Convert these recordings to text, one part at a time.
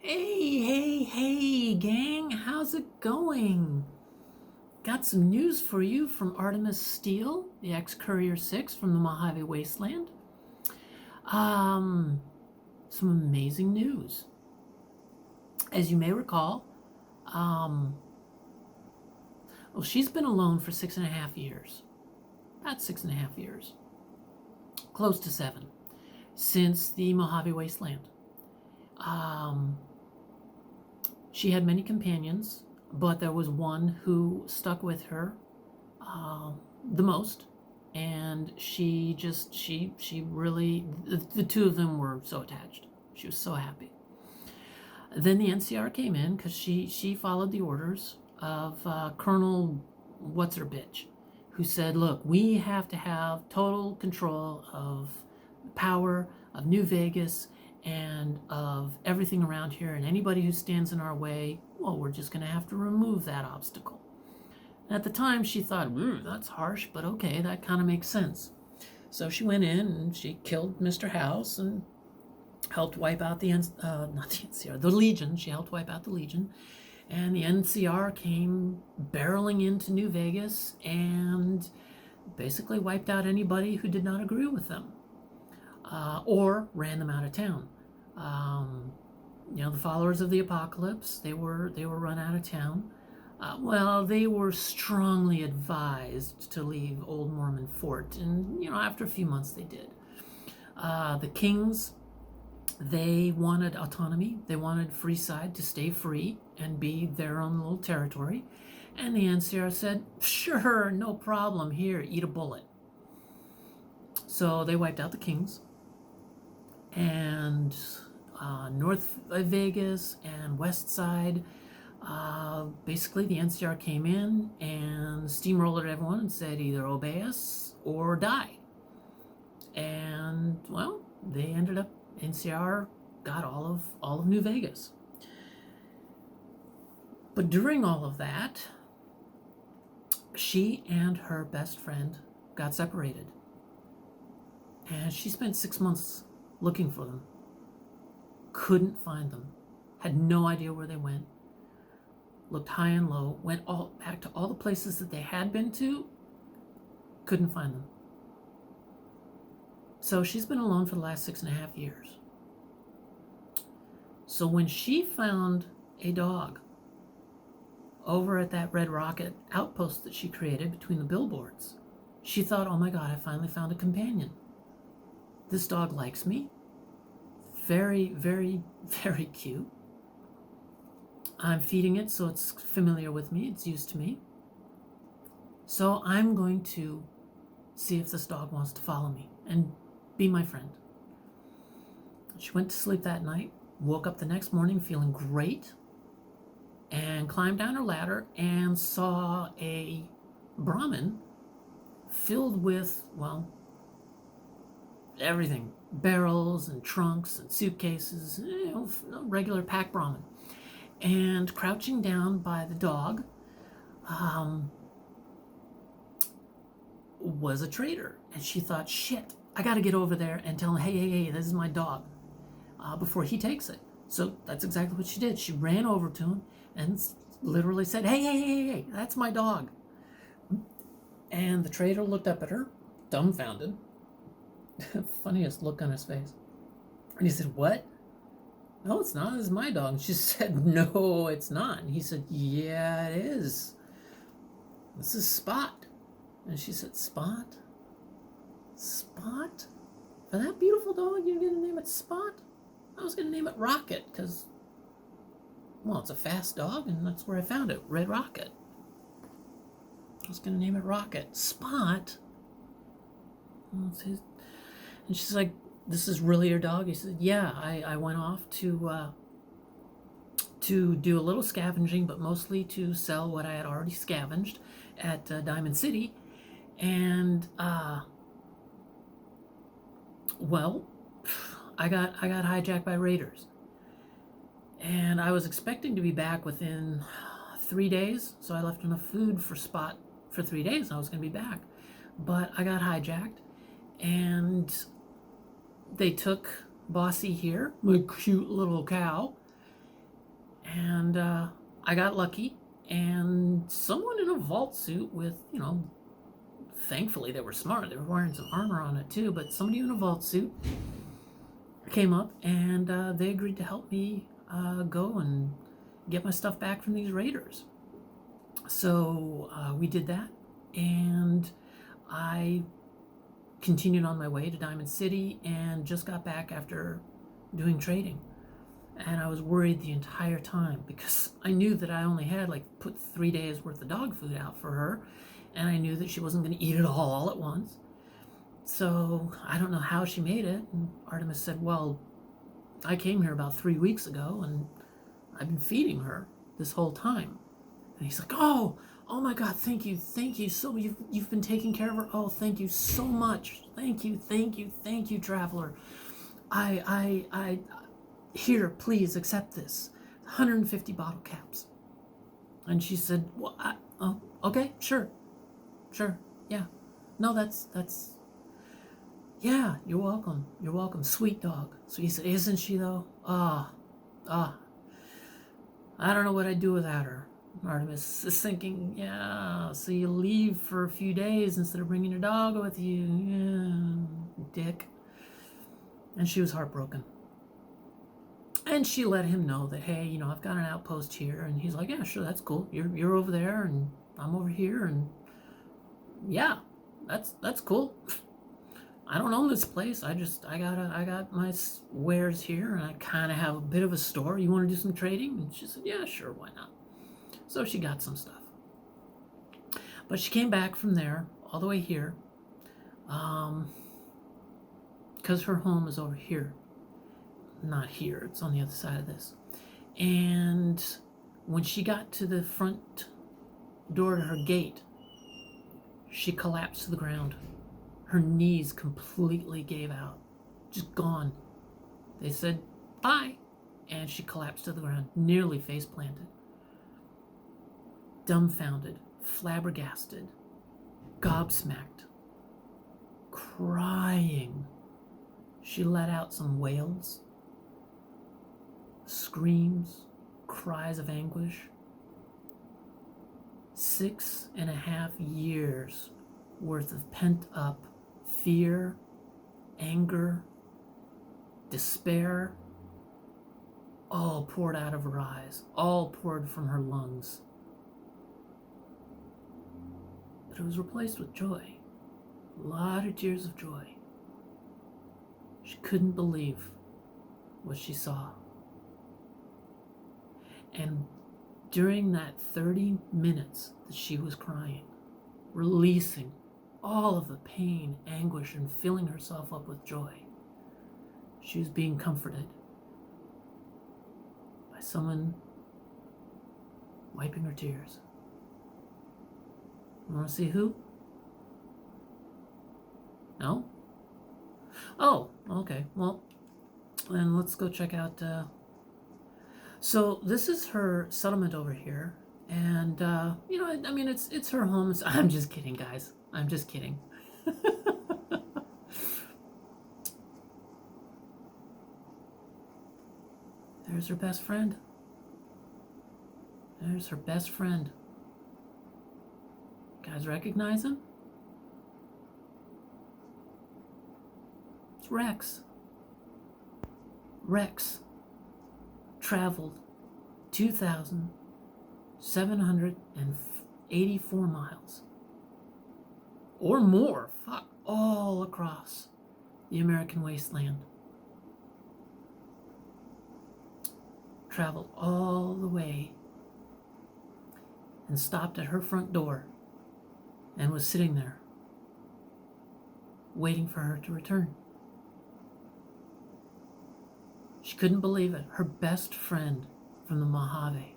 Hey, gang, how's it going? Got some news for you from Artemis Steele, the Ex-Courier 6 from the Mojave Wasteland. Some amazing news. As you may recall, well, she's been alone for 6.5 years. About 6.5 years. Close to 7. Since the Mojave Wasteland. She had many companions, but there was one who stuck with her the most, and she really, the two of them were so attached. She was so happy. Then the NCR came in because she followed the orders of Colonel What's-Her-Bitch, who said, look, we have to have total control of the power of New Vegas and of everything around here, and anybody who stands in our way, well, we're just going to have to remove that obstacle. At the time, she thought, that's harsh, but okay, that kind of makes sense. So she went in and she killed Mr. House and helped wipe out the Legion. She helped wipe out the Legion. And the NCR came barreling into New Vegas and basically wiped out anybody who did not agree with them or ran them out of town. The followers of the apocalypse, they were run out of town. They were strongly advised to leave Old Mormon Fort, and after a few months they did. The Kings, they wanted autonomy. They wanted Freeside to stay free and be their own little territory. And the NCR said, sure, no problem, here, eat a bullet. So they wiped out the Kings. And North Vegas and West Side, basically the NCR came in and steamrolled everyone and said either obey us or die. And, well, they ended up, NCR got all of New Vegas. But during all of that, she and her best friend got separated. And she spent 6 months looking for them. Couldn't find them. Had no idea where they went. Looked high and low. Went back to all the places that they had been to. Couldn't find them. So she's been alone for the last 6.5 years. So when she found a dog over at that Red Rocket outpost that she created between the billboards, she thought, oh my God, I finally found a companion. This dog likes me. Very, very, very cute. I'm feeding it, so it's familiar with me. It's used to me. So I'm going to see if this dog wants to follow me and be my friend. She went to sleep that night, woke up the next morning feeling great, and climbed down her ladder and saw a Brahmin filled with, everything. Barrels and trunks and suitcases, regular pack Brahmin. And crouching down by the dog was a trader. And she thought, shit, I got to get over there and tell him, hey, this is my dog, before he takes it. So that's exactly what she did. She ran over to him and literally said, hey, that's my dog. And the trader looked up at her, dumbfounded. Funniest look on his face. And he said, what? No, it's not. It's my dog. And she said, no, it's not. And he said, yeah, it is. This is Spot. And she said, Spot? Spot? For that beautiful dog, you're going to name it Spot? I was going to name it Rocket because, it's a fast dog, and that's where I found it, Red Rocket. I was going to name it Rocket. Spot? Well, and she's like, this is really your dog? He said, yeah, I went off to do a little scavenging, but mostly to sell what I had already scavenged at Diamond City. And, I got hijacked by raiders. And I was expecting to be back within 3 days, so I left enough food for Spot for 3 days. I was going to be back. But I got hijacked, and they took Bossy here, my cute little cow, And I got lucky, and someone in a vault suit with, thankfully they were smart. They were wearing some armor on it too, but somebody in a vault suit came up, and they agreed to help me go and get my stuff back from these raiders. So we did that, and I continued on my way to Diamond City and just got back after doing trading. And I was worried the entire time because I knew that I only had put 3 days worth of dog food out for her, and I knew that she wasn't going to eat it all at once. So I don't know how she made it. And Artemis said, well, I came here about 3 weeks ago and I've been feeding her this whole time. And he's like, oh my God, thank you. So you've been taking care of her. Oh, thank you so much. Thank you, traveler. I here, please accept this. 150 bottle caps. And she said, well, oh, okay, sure. Yeah. No, that's, yeah, you're welcome. Sweet dog. So he said, isn't she though? I don't know what I'd do without her. Artemis is thinking, yeah, so you leave for a few days instead of bringing your dog with you. Yeah, dick. And she was heartbroken. And she let him know that, hey, I've got an outpost here. And he's like, yeah, sure, that's cool. You're over there and I'm over here, and yeah, that's cool. I don't own this place. I got my wares here, and I kind of have a bit of a store. You want to do some trading? And she said, yeah, sure, why not? So she got some stuff. But she came back from there all the way here, because her home is over here. Not here, it's on the other side of this. And when she got to the front door to her gate, she collapsed to the ground. Her knees completely gave out, just gone. They said, bye, and she collapsed to the ground, nearly face planted. Dumbfounded, flabbergasted, gobsmacked, crying. She let out some wails, screams, cries of anguish. 6.5 years worth of pent-up fear, anger, despair, all poured out of her eyes, all poured from her lungs. But it was replaced with joy. A lot of tears of joy. She couldn't believe what she saw. And during that 30 minutes that she was crying, releasing all of the pain, anguish, and filling herself up with joy, she was being comforted by someone wiping her tears. You want to see who? No? Oh, okay. Well, then let's go check out. So this is her settlement over here, and I mean, it's her home. I'm just kidding, guys. I'm just kidding. There's her best friend. There's her best friend. You guys recognize him? It's Rex. Rex traveled 2,784 miles. Or more, all across the American wasteland. Traveled all the way and stopped at her front door and was sitting there waiting for her to return. She couldn't believe it. Her best friend from the Mojave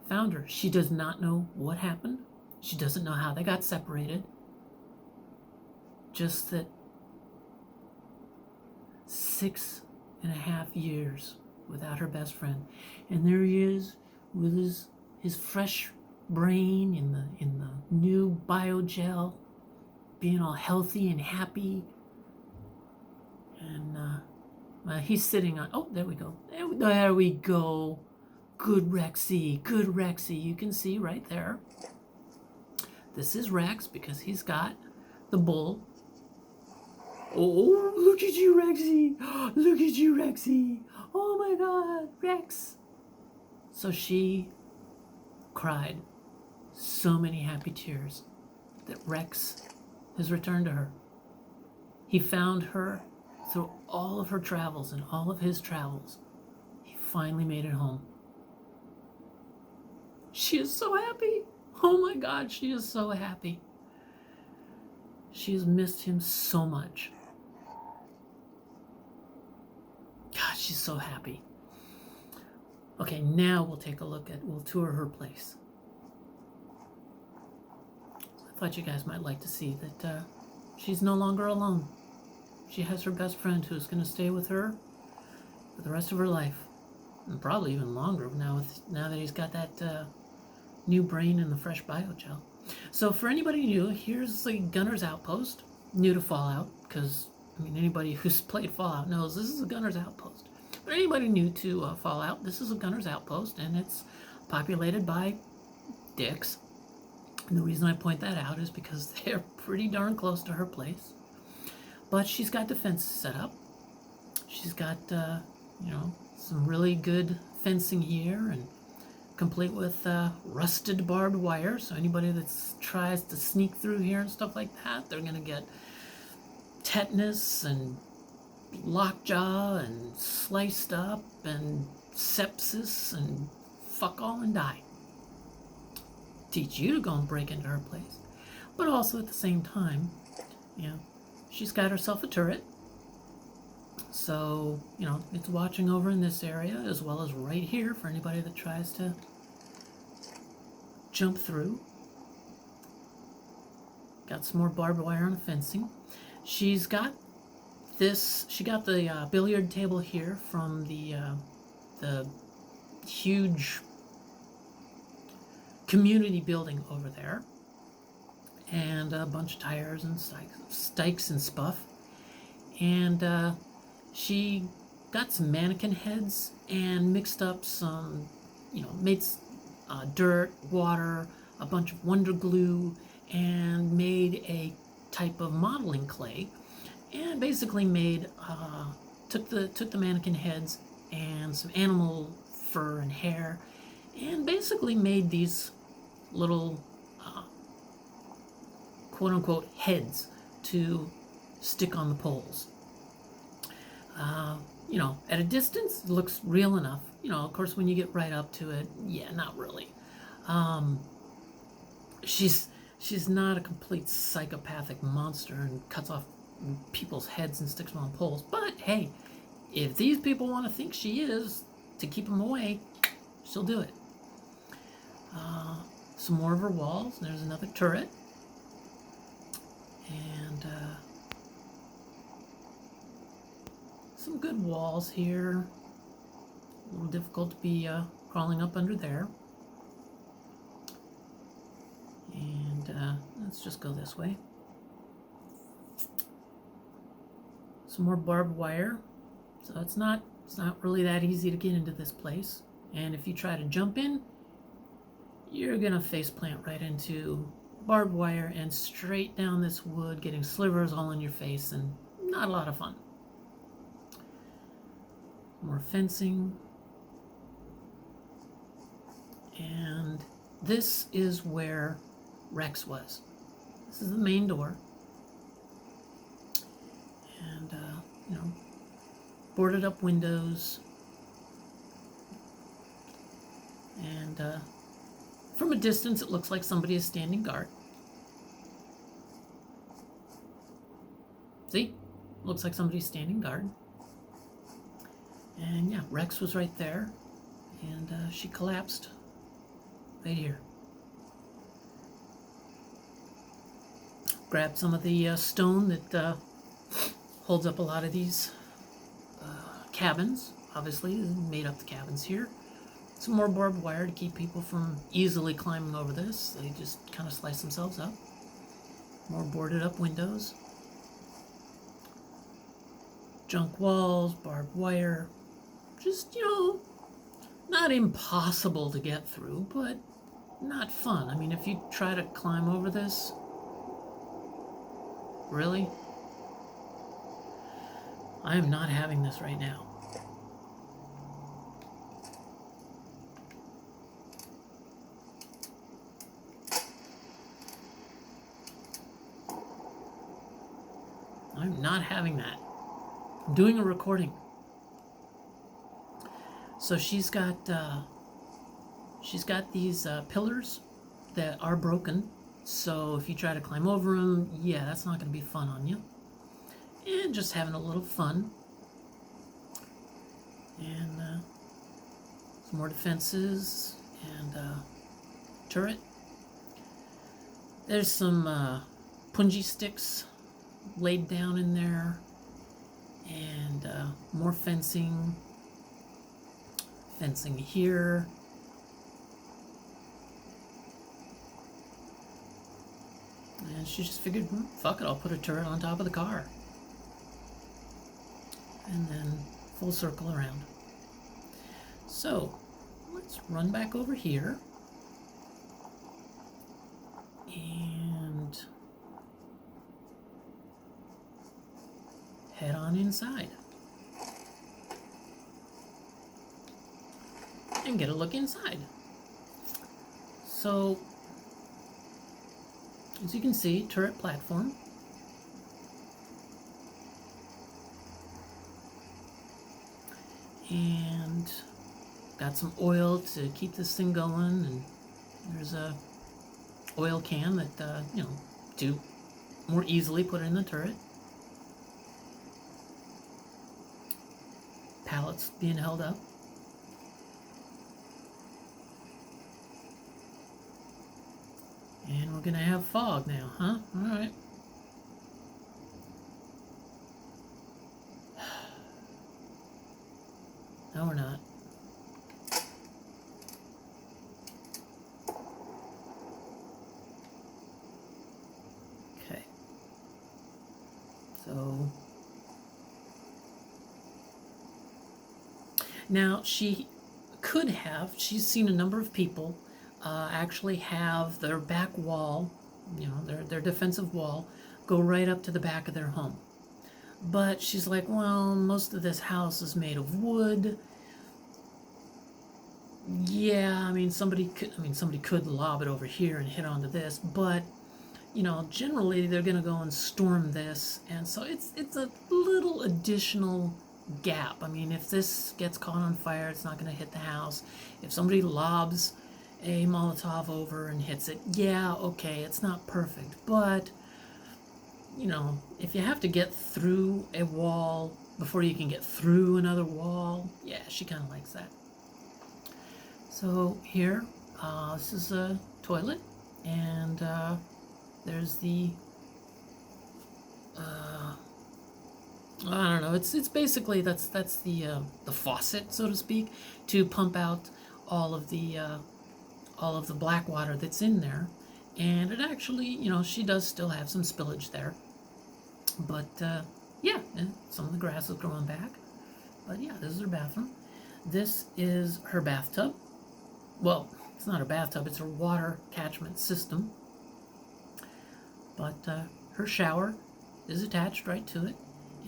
found her. She does not know what happened. She doesn't know how they got separated. Just that 6.5 years without her best friend. And there he is with his fresh brain in the new biogel, being all healthy and happy. And He's sitting on, oh, there we go. There we go. Good Rexy, good Rexy. You can see right there. This is Rex because he's got the bull. Oh, look at you, Rexy. Look at you, Rexy. Oh my God, Rex. So she cried so many happy tears that Rex has returned to her. He found her through all of her travels and all of his travels. He finally made it home. She is so happy. Oh my God, she is so happy. She has missed him so much. God, she's so happy. Okay, now we'll tour her place. I thought you guys might like to see that she's no longer alone. She has her best friend who's going to stay with her for the rest of her life. And probably even longer now that he's got that new brain and the fresh biogel. So for anybody new, here's the Gunner's Outpost. New to Fallout, because I mean anybody who's played Fallout knows this is a Gunner's Outpost. But anybody new to Fallout, this is a Gunner's Outpost, and it's populated by dicks. And the reason I point that out is because they're pretty darn close to her place. But she's got defenses set up. She's got, some really good fencing here, and complete with rusted barbed wire. So anybody that tries to sneak through here and stuff like that, they're going to get tetanus and lockjaw and sliced up and sepsis and fuck all and die. Teach you to go and break into her place. But also at the same time, she's got herself a turret. So, it's watching over in this area as well as right here for anybody that tries to jump through. Got some more barbed wire on the fencing. She got the billiard table here from the huge community building over there, and a bunch of tires and stikes and spuff. And she got some mannequin heads and mixed up some, made dirt, water, a bunch of Wonder Glue, and made a type of modeling clay, and basically made took the mannequin heads and some animal fur and hair, and basically made these little quote unquote heads to stick on the poles. At a distance, it looks real enough. Of course, when you get right up to it, yeah, not really. She's not a complete psychopathic monster and cuts off people's heads and sticks them on poles. But hey, if these people want to think she is to keep them away, she'll do it. Some more of her walls. There's another turret. And some good walls here. A little difficult to be crawling up under there. And let's just go this way. Some more barbed wire. So it's not really that easy to get into this place. And if you try to jump in, you're gonna face plant right into barbed wire and straight down this wood, getting slivers all in your face, and not a lot of fun. More fencing. And this is where Rex was. This is the main door. And, boarded up windows. And from a distance, it looks like somebody is standing guard. See? Looks like somebody's standing guard. And yeah, Rex was right there. And she collapsed right here. Grabbed some of the stone that holds up a lot of these cabins. Obviously, made up the cabins here. Some more barbed wire to keep people from easily climbing over this. They just kind of slice themselves up. More boarded up windows. junk walls, barbed wire. Just, not impossible to get through, but not fun. I mean, if you try to climb over this, really? I am not having this right now. I'm not having that. I'm doing a recording. So she's got these pillars that are broken. So if you try to climb over them, yeah, that's not going to be fun on you. And just having a little fun. And some more defenses and turret. There's some punji sticks laid down in there, and more fencing here, and she just figured, fuck it, I'll put a turret on top of the car, and then full circle around. So let's run back over here and head on inside and get a look inside. So, as you can see, turret platform. And got some oil to keep this thing going, and there's a oil can that, to more easily put in the turret. Pallets being held up. And we're gonna have fog now, huh? Alright. No, we're not. Okay. So now she's seen a number of people actually have their back wall, their defensive wall, go right up to the back of their home. But she's like, well, most of this house is made of wood. Yeah, somebody could lob it over here and hit onto this, but generally they're gonna go and storm this, and so it's a little additional gap. If this gets caught on fire, it's not gonna hit the house. If somebody lobs a Molotov over and hits it, yeah, okay, it's not perfect, but if you have to get through a wall before you can get through another wall, yeah, she kind of likes that. So here, this is a toilet, and there's the I don't know. It's basically that's the faucet, so to speak, to pump out all of the black water that's in there, and it actually, she does still have some spillage there, but yeah, some of the grass is growing back. But yeah, this is her bathroom. This is her bathtub. Well, it's not a bathtub; it's her water catchment system. But her shower is attached right to it.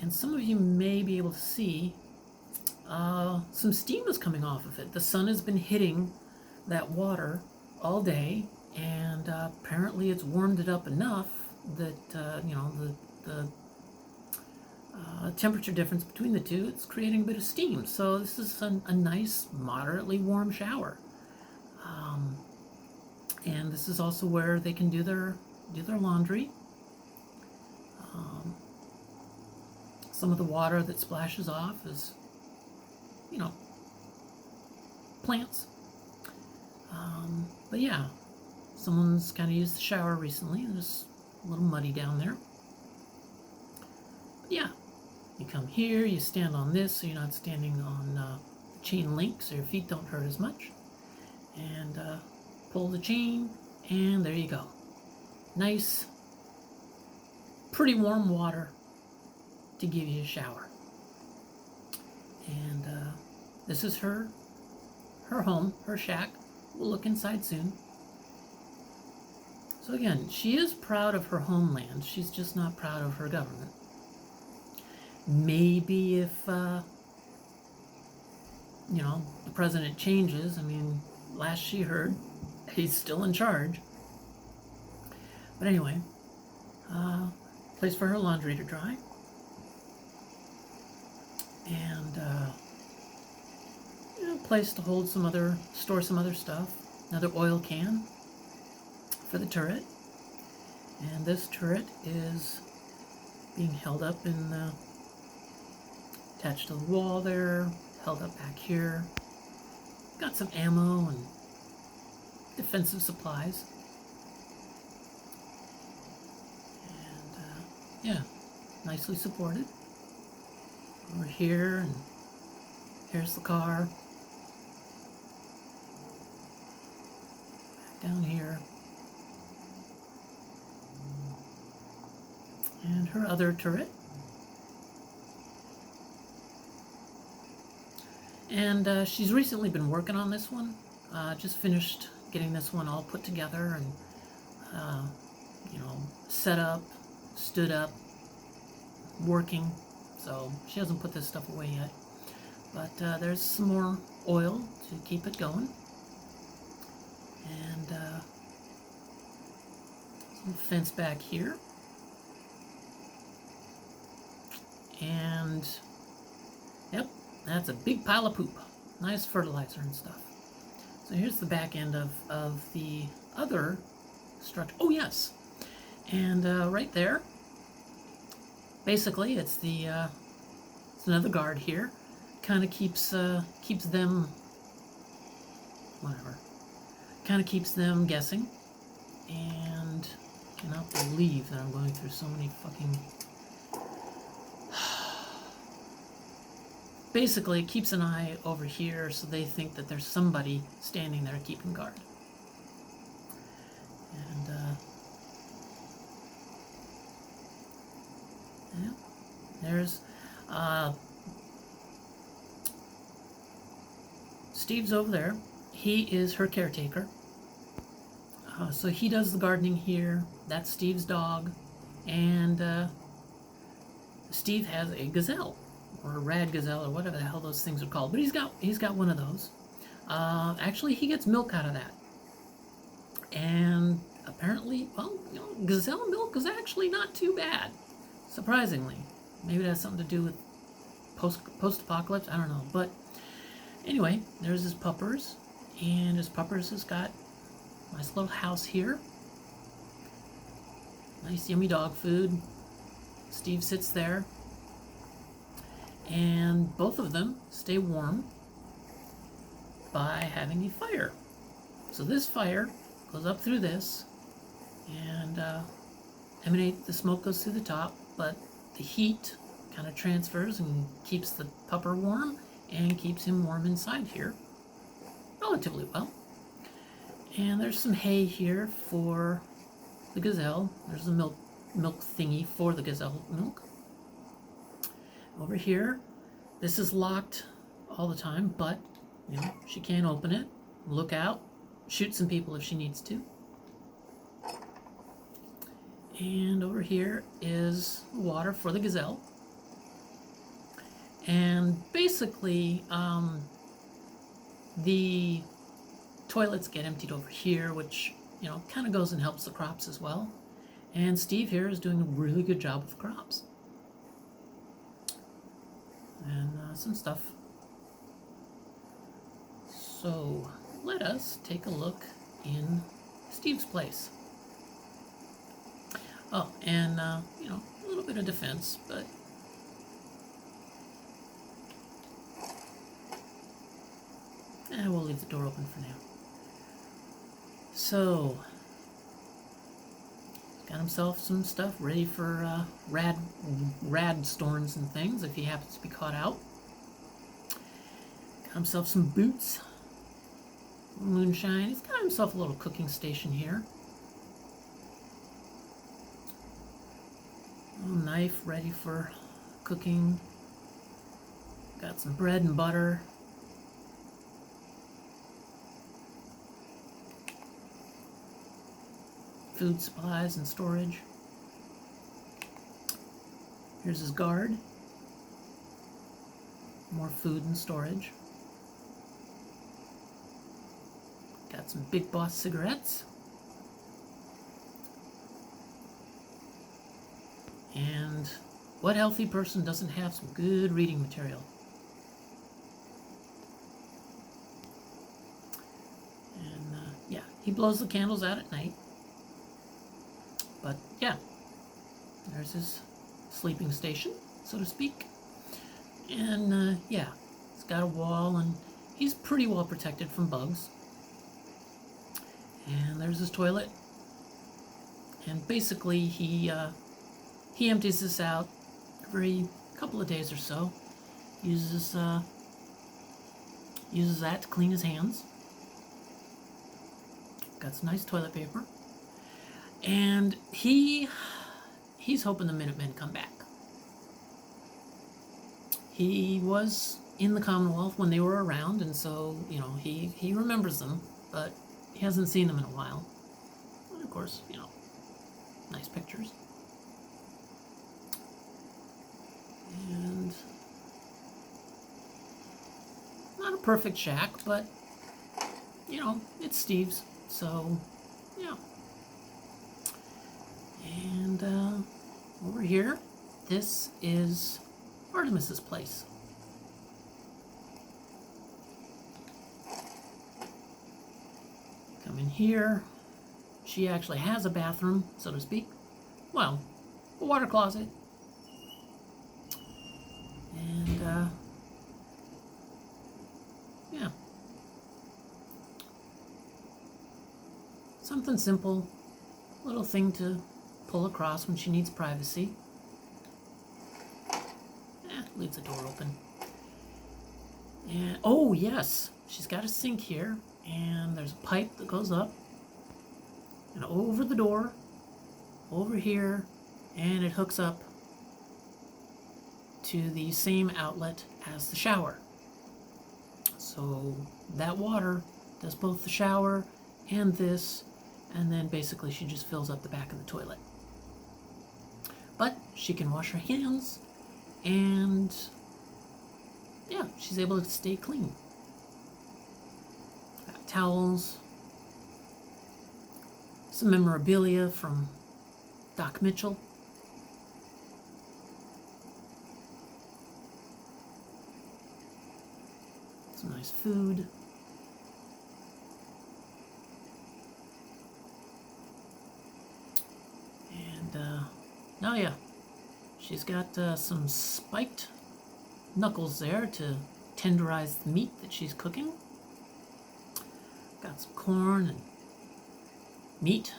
And some of you may be able to see some steam is coming off of it. The sun has been hitting that water all day, and apparently it's warmed it up enough that, the temperature difference between the two, it's creating a bit of steam. So this is a nice, moderately warm shower. And this is also where they can do their laundry. Some of the water that splashes off is, plants. But yeah, someone's kind of used the shower recently. There's a little muddy down there. But yeah, you come here, you stand on this so you're not standing on chain link so your feet don't hurt as much. And pull the chain, and there you go. Nice, pretty warm water to give you a shower. And this is her home, her shack. We'll look inside soon. So again, she is proud of her homeland. She's just not proud of her government. Maybe if, the president changes, I mean, last she heard, he's still in charge. But anyway, place for her laundry to dry. And, place to hold store some other stuff. Another oil can for the turret. And this turret is being held up attached to the wall there, held up back here. Got some ammo and defensive supplies. And, nicely supported. Over here, and here's the car. Back down here. And her other turret. And she's recently been working on this one. Just finished getting this one all put together and, set up, stood up, working. So she hasn't put this stuff away yet. But there's some more oil to keep it going. And some fence back here. And, yep, that's a big pile of poop. Nice fertilizer and stuff. So here's the back end of the other structure. Oh, yes. And right there, basically, it's another guard here. Kind of keeps them, whatever. Kind of keeps them guessing. And I cannot believe that I'm going through so many fucking... Basically, it keeps an eye over here so they think that there's somebody standing there keeping guard. And, there's, Steve's over there. He is her caretaker. So he does the gardening here. That's Steve's dog. And, Steve has a gazelle. Or a rad gazelle, or whatever the hell those things are called. But he's got one of those. Actually, he gets milk out of that. And apparently, well, gazelle milk is actually not too bad. Surprisingly. Maybe it has something to do with post-apocalypse, I don't know. But anyway, there's his puppers. And his puppers has got a nice little house here. Nice yummy dog food. Steve sits there. And both of them stay warm by having a fire. So this fire goes up through this, and the smoke goes through the top, but the heat kind of transfers and keeps the pupper warm and keeps him warm inside here relatively well. And there's some hay here for the gazelle. There's the milk thingy for the gazelle milk. Over here, this is locked all the time, but she can't open it. Look out, shoot some people if she needs to. And over here is water for the gazelle. And basically, the toilets get emptied over here, which kind of goes and helps the crops as well. And Steve here is doing a really good job with the crops. And some stuff. So let us take a look in Steve's place. Oh, and a little bit of defense, but we'll leave the door open for now. So got himself some stuff ready for rad storms and things if he happens to be caught out. Got himself some boots, moonshine. He's got himself a little cooking station here. A knife ready for cooking. Got some bread and butter. Food supplies and storage. Here's his guard. More food and storage. Got some Big Boss cigarettes. And what healthy person doesn't have some good reading material? And yeah, he blows the candles out at night. But yeah, there's his sleeping station, so to speak. And yeah, it's got a wall, and he's pretty well protected from bugs. And there's his toilet. And basically, he empties this out every couple of days or so. Uses that to clean his hands. Got some nice toilet paper. And he's hoping the Minutemen come back. He was in the Commonwealth when they were around, and so, you know, he remembers them, but he hasn't seen them in a while. And of course, you know, nice pictures. And not a perfect shack, but, you know, it's Steve's, so, yeah. And over here, this is Artemis's place. Come in here. She actually has a bathroom, so to speak. Well, a water closet. And yeah. Something simple. Little thing to pull across when she needs privacy. Leaves the door open. And oh yes, she's got a sink here, and there's a pipe that goes up and over the door, over here, and it hooks up to the same outlet as the shower. So that water does both the shower and this, and then basically she just fills up the back of the toilet. But she can wash her hands, and yeah, she's able to stay clean. Got towels, some memorabilia from Doc Mitchell. Some nice food. And oh yeah, she's got some spiked knuckles there to tenderize the meat that she's cooking. Got some corn and meat.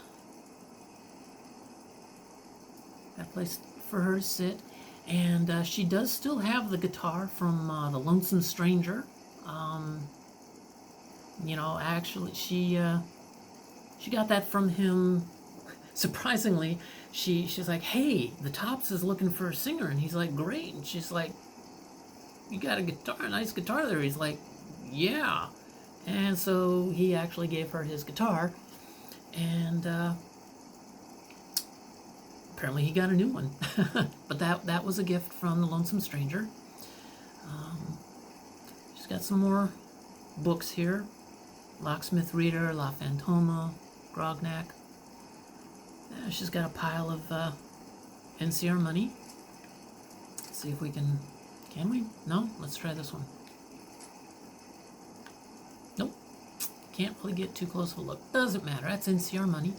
Got a place for her to sit. And she does still have the guitar from The Lonesome Stranger. You know, actually, she got that from him. Surprisingly, she's like, hey, the Tops is looking for a singer. And he's like, great. And she's like, you got a guitar, a nice guitar there. He's like, yeah. And so he actually gave her his guitar. And apparently he got a new one. But that was a gift from The Lonesome Stranger. She's got some more books here. Locksmith Reader, La Fantoma, Grognak. She's got a pile of NCR money. Let's see if we can we? No? Let's try this one. Nope. Can't really get too close of a look. Doesn't matter. That's NCR money.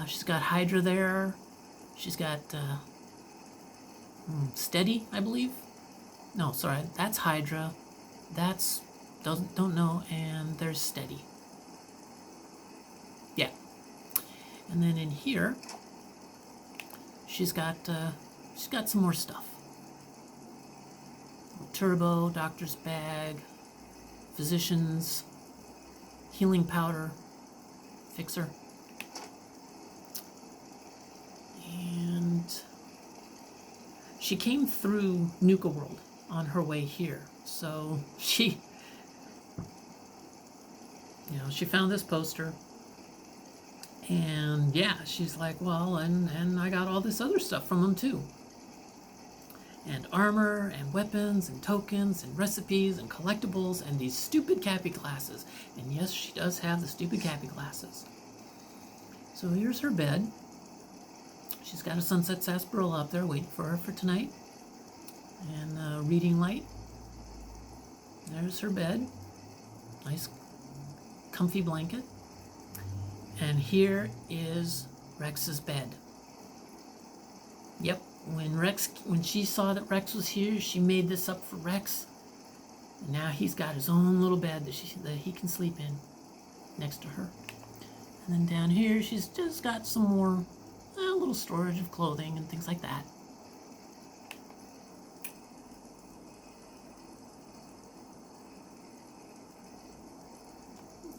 She's got Hydra there. She's got Steady, I believe. No, sorry. That's Hydra. That's don't know. And there's Steady. Yeah. And then in here, she's got some more stuff. Turbo, doctor's bag, physician's healing powder, fixer. And she came through Nuka World on her way here. So she, she found this poster, and yeah, she's like, well, and I got all this other stuff from them too. And armor, and weapons, and tokens, and recipes, and collectibles, and these stupid Cappy glasses. And yes, she does have the stupid Cappy glasses. So here's her bed. She's got a sunset sarsaparilla up there waiting for her for tonight. And a reading light. There's her bed. Nice comfy blanket. And here is Rex's bed. Yep. When she saw that Rex was here, she made this up for Rex. And now he's got his own little bed that he can sleep in next to her. And then down here, she's just got some more little storage of clothing and things like that.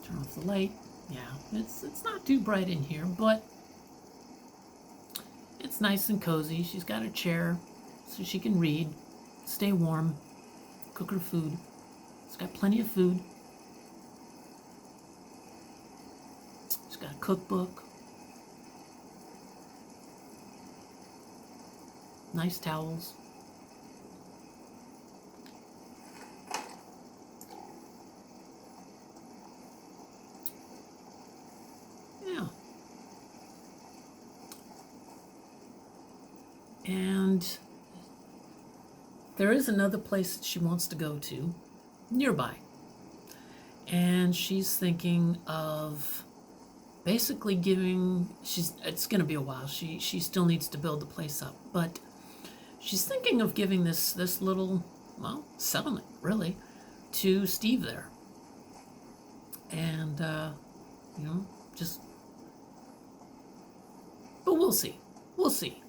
Turn off the light. Yeah, it's not too bright in here, but it's nice and cozy. She's got a chair so she can read, stay warm, cook her food. She's got plenty of food. She's got a cookbook. Nice towels. Yeah. And there is another place that she wants to go to nearby. And she's thinking of basically it's going to be a while. She still needs to build the place up, but she's thinking of giving this little, settlement, really, to Steve there. And, but we'll see. We'll see.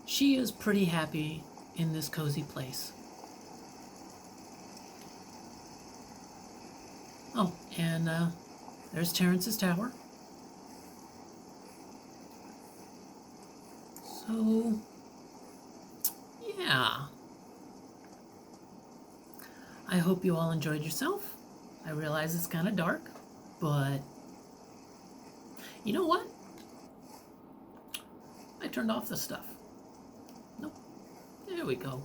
She is pretty happy in this cozy place. Oh, and there's Terrence's tower. So, yeah. I hope you all enjoyed yourself. I realize it's kind of dark, but you know what? I turned off the stuff. Nope. There we go.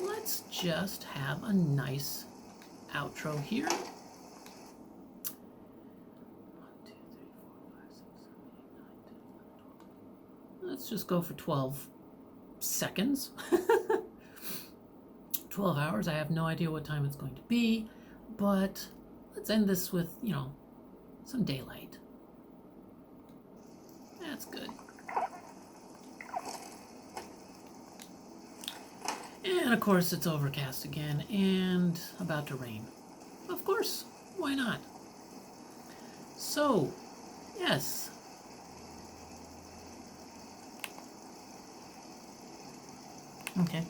Let's just have a nice outro here. 1, 2, 3, 4, 5, 6, 7, 8, 9, 10, 11, 12. Let's just go for 12 seconds. 12 hours. I have no idea what time it's going to be, but let's end this with, some daylight. That's good. And of course it's overcast again and about to rain. Of course, why not? So, yes. Okay.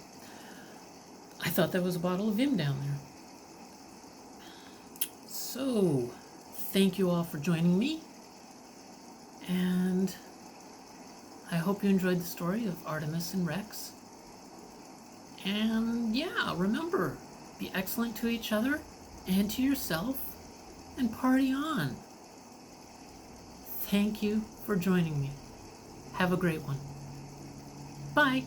I thought there was a bottle of Vim down there. So, thank you all for joining me. And I hope you enjoyed the story of Artemis and Rex. And yeah, remember, be excellent to each other and to yourself, and party on. Thank you for joining me. Have a great one. Bye.